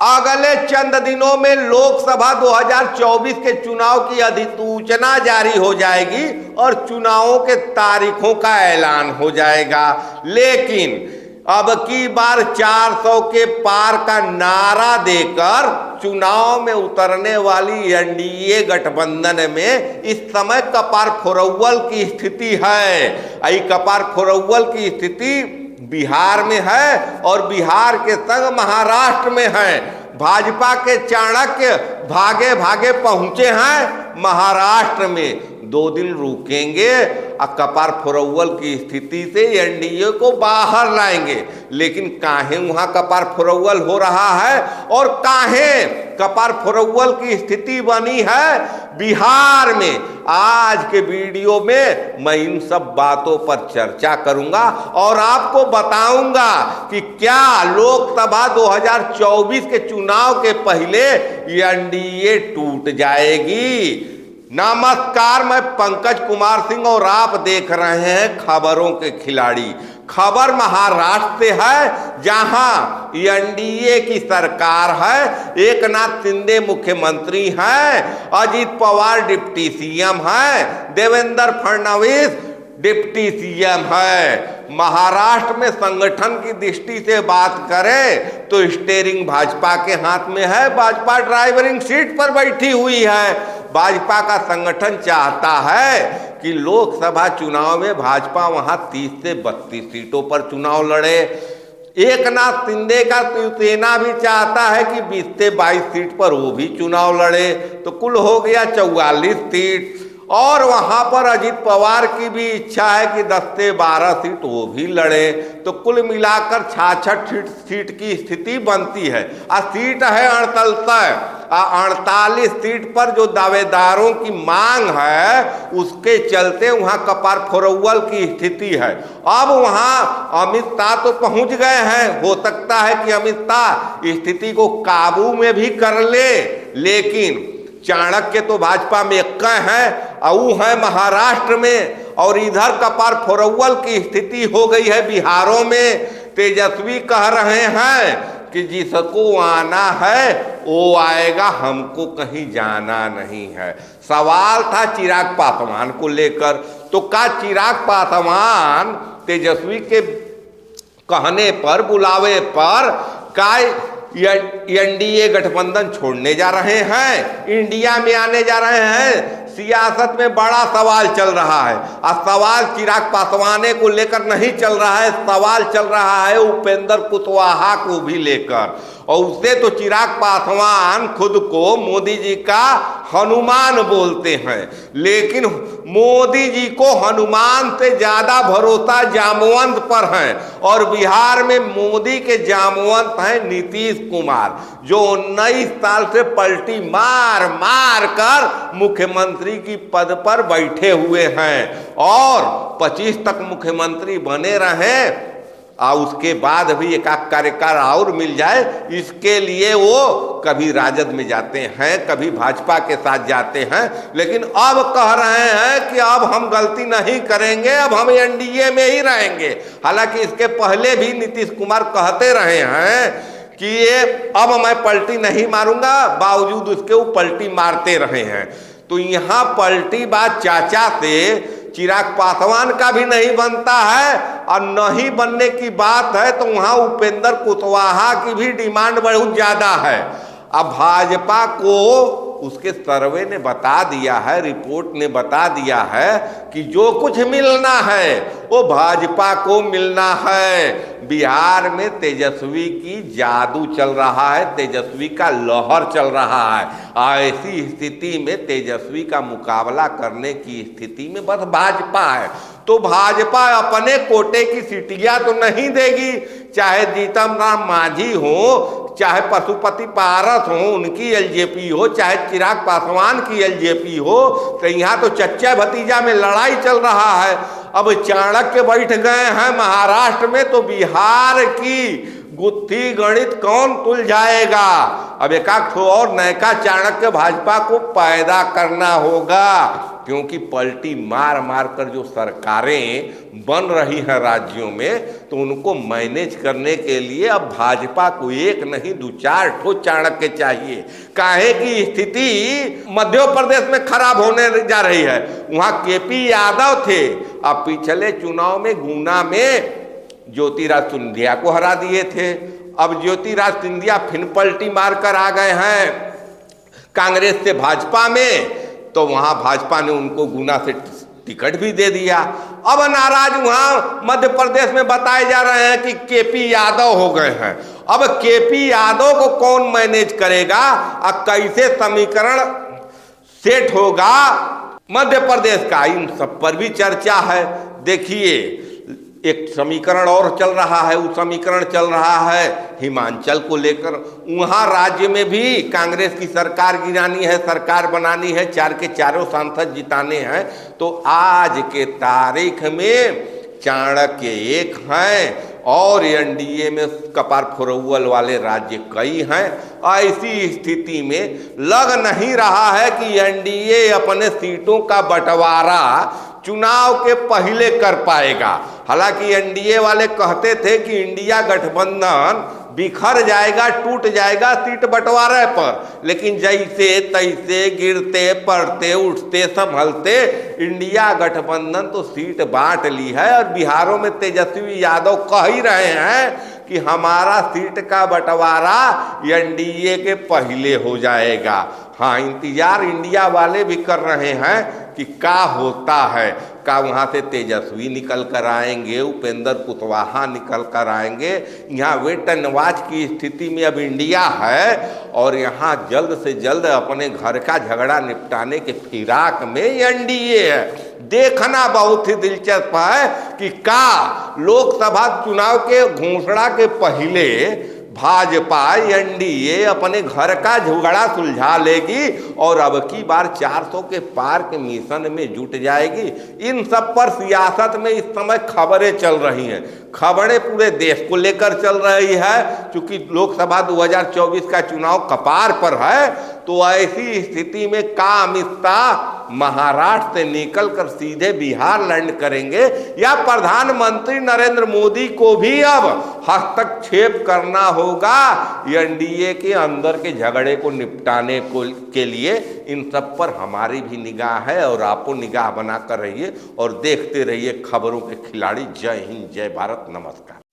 अगले चंद दिनों में लोकसभा 2024 के चुनाव की अधिसूचना जारी हो जाएगी और चुनावों के तारीखों का ऐलान हो जाएगा। लेकिन अब की बार 400 के पार का नारा देकर चुनाव में उतरने वाली एनडीए गठबंधन में इस समय कपार फोरव्वल की स्थिति है। यही कपार फोरव्वल की स्थिति बिहार में है और बिहार के संग महाराष्ट्र में है। भाजपा के चाणक्य भागे भागे पहुंचे हैं महाराष्ट्र में, 2 दिन रुकेंगे और कपार फोरव्वल की स्थिति से एनडीए को बाहर लाएंगे। लेकिन काहे वहां कपार फोरव्वल हो रहा है और काहे कपार फोरव्वल की स्थिति बनी है बिहार में, आज के वीडियो में मैं इन सब बातों पर चर्चा करूंगा और आपको बताऊंगा कि क्या लोकसभा 2024 के चुनाव के पहले एनडीए टूट जाएगी। नमस्कार, मैं पंकज कुमार सिंह और आप देख रहे हैं खबरों के खिलाड़ी। खबर महाराष्ट्र से है जहां एनडीए की सरकार है, एकनाथ शिंदे मुख्यमंत्री हैं, अजित पवार डिप्टी सीएम हैं, देवेंद्र फडणवीस डिप्टी सीएम है। महाराष्ट्र में संगठन की दृष्टि से बात करें तो स्टीयरिंग भाजपा के हाथ में है, भाजपा ड्राइवरिंग सीट पर बैठी हुई है। भाजपा का संगठन चाहता है कि लोकसभा चुनाव में भाजपा वहां 30 से 32 सीटों पर चुनाव लड़े। एकनाथ शिंदे का शिवसेना भी चाहता है कि 20 से 22 सीट पर वो भी चुनाव लड़े, तो कुल हो गया 44 सीट। और वहां पर अजित पवार की भी इच्छा है कि 10 से 12 सीट वो भी लड़े, तो कुल मिलाकर 66 सीट की स्थिति बनती है। सीट है 48 सीट पर जो दावेदारों की मांग है उसके चलते वहां कपार फोरव्वल की स्थिति है। अब वहां अमित शाह तो पहुंच गए हैं, हो सकता है कि अमित शाह स्थिति को काबू में भी कर ले, लेकिन चाणक्य तो भाजपा में एक है और है महाराष्ट्र में, और इधर कपार फोरव्वल की स्थिति हो गई है बिहारों में। तेजस्वी कह रहे हैं कि जिसको आना है वो आएगा, हमको कहीं जाना नहीं है। सवाल था चिराग पासवान को लेकर, तो का चिराग पासवान तेजस्वी के कहने पर, बुलावे पर का एनडीए गठबंधन छोड़ने जा रहे हैं, इंडिया में आने जा रहे हैं? सियासत में बड़ा सवाल चल रहा है और सवाल चिराग पासवान को लेकर नहीं चल रहा है, सवाल चल रहा है उपेंद्र कुशवाहा को भी लेकर। और उससे तो चिराग पासवान खुद को मोदी जी का हनुमान बोलते हैं, लेकिन मोदी जी को हनुमान से ज्यादा भरोसा जामवंत पर है। और बिहार में मोदी के जामवंत हैं नीतीश कुमार, जो 19 साल से पलटी मार मार कर मुख्यमंत्री की पद पर बैठे हुए हैं और 25 तक मुख्यमंत्री बने रहे और उसके बाद भी एक आध कार्यकाल और मिल जाए, इसके लिए वो कभी राजद में जाते हैं, कभी भाजपा के साथ जाते हैं। लेकिन अब कह रहे हैं कि अब हम गलती नहीं करेंगे, अब हम एनडीए में ही रहेंगे। हालांकि इसके पहले भी नीतीश कुमार कहते रहे हैं कि ये अब मैं पलटी नहीं मारूंगा, बावजूद उसके वो पलटी मारते रहे हैं। तो यहाँ पलटी बात चाचा से चिराग पासवान का भी नहीं बनता है और नहीं बनने की बात है तो वहां उपेंद्र कुशवाहा की भी डिमांड बहुत ज्यादा है। अब भाजपा को उसके सर्वे ने बता दिया है, रिपोर्ट ने बता दिया है कि जो कुछ मिलना है वो भाजपा को मिलना है। बिहार में तेजस्वी की जादू चल रहा है, तेजस्वी का लहर चल रहा है। ऐसी स्थिति में तेजस्वी का मुकाबला करने की स्थिति में बस भाजपा है। तो भाजपा अपने कोटे की सीटियां तो नहीं देगी, चाहे जीतन राम मांझी हो, चाहे पशुपति पारस हो उनकी एलजेपी हो, चाहे चिराग पासवान की एलजेपी हो, तो यहाँ तो चच्चा भतीजा में लड़ाई चल रहा है। अब चाणक्य बैठ गए हैं महाराष्ट्र में, तो बिहार की गुत्थी गणित कौन सुलझाएगा। अब एक और नयका चाणक्य भाजपा को पैदा करना होगा, क्योंकि पलटी मार मार कर जो सरकारें बन रही हैं राज्यों में, तो उनको मैनेज करने के लिए अब भाजपा को एक नहीं 2-4 ठो चाणक्य चाहिए। काहे की स्थिति मध्य प्रदेश में खराब होने जा रही है। वहां केपी यादव थे, अब पिछले चुनाव में गुना में ज्योतिराज सिंधिया को हरा दिए थे। अब ज्योतिराज सिंधिया फिर पलटी मारकर आ गए हैं कांग्रेस से भाजपा में, तो वहां भाजपा ने उनको गुना से टिकट भी दे दिया। अब नाराज वहां मध्य प्रदेश में बताए जा रहे हैं कि केपी यादव हो गए हैं। अब केपी यादव को कौन मैनेज करेगा और कैसे समीकरण सेट होगा मध्य प्रदेश का, इन सब पर भी चर्चा है। देखिए, एक समीकरण और चल रहा है, वो समीकरण चल रहा है हिमाचल को लेकर। वहां राज्य में भी कांग्रेस की सरकार गिरानी है, सरकार बनानी है, 4 के 4 सांसद जिताने हैं। तो आज के तारीख में चाणक्य एक हैं और एनडीए में कपार फोरउल वाले राज्य कई हैं। ऐसी स्थिति में लग नहीं रहा है कि एनडीए अपने सीटों का बंटवारा चुनाव के पहले कर पाएगा। हालांकि एनडीए वाले कहते थे कि इंडिया गठबंधन बिखर जाएगा, टूट जाएगा सीट बंटवारे पर, लेकिन जैसे तैसे गिरते पड़ते उठते संभलते इंडिया गठबंधन तो सीट बांट ली है। और बिहारों में तेजस्वी यादव कह ही रहे हैं कि हमारा सीट का बंटवारा एनडीए के पहले हो जाएगा। हाँ, इंतजार इंडिया वाले भी कर रहे हैं कि क्या होता है। का वहाँ से तेजस्वी निकल कर आएंगे, उपेंद्र कुशवाहा निकल कर आएंगे। यहाँ वेट एंड वॉच की स्थिति में अब इंडिया है और यहाँ जल्द से जल्द अपने घर का झगड़ा निपटाने के फिराक में एनडीए है। देखना बहुत ही दिलचस्प है कि का लोकसभा चुनाव के घोषणा के पहले भाजपा एनडीए अपने घर का झगड़ा सुलझा लेगी और अब की बार 400 के पार के मिशन में जुट जाएगी। इन सब पर सियासत में इस समय खबरें चल रही हैं। खबरें पूरे देश को लेकर चल रही है, क्योंकि लोकसभा 2024 का चुनाव कपार पर है। तो ऐसी स्थिति में का अमित शाह महाराष्ट्र से निकलकर सीधे बिहार लैंड करेंगे या प्रधानमंत्री नरेंद्र मोदी को भी अब हस्तक्षेप करना होगा एनडीए के अंदर के झगड़े को निपटाने के लिए। इन सब पर हमारी भी निगाह है और आपको निगाह बना कर रहिए और देखते रहिए खबरों के खिलाड़ी। जय हिंद, जय भारत, नमस्कार।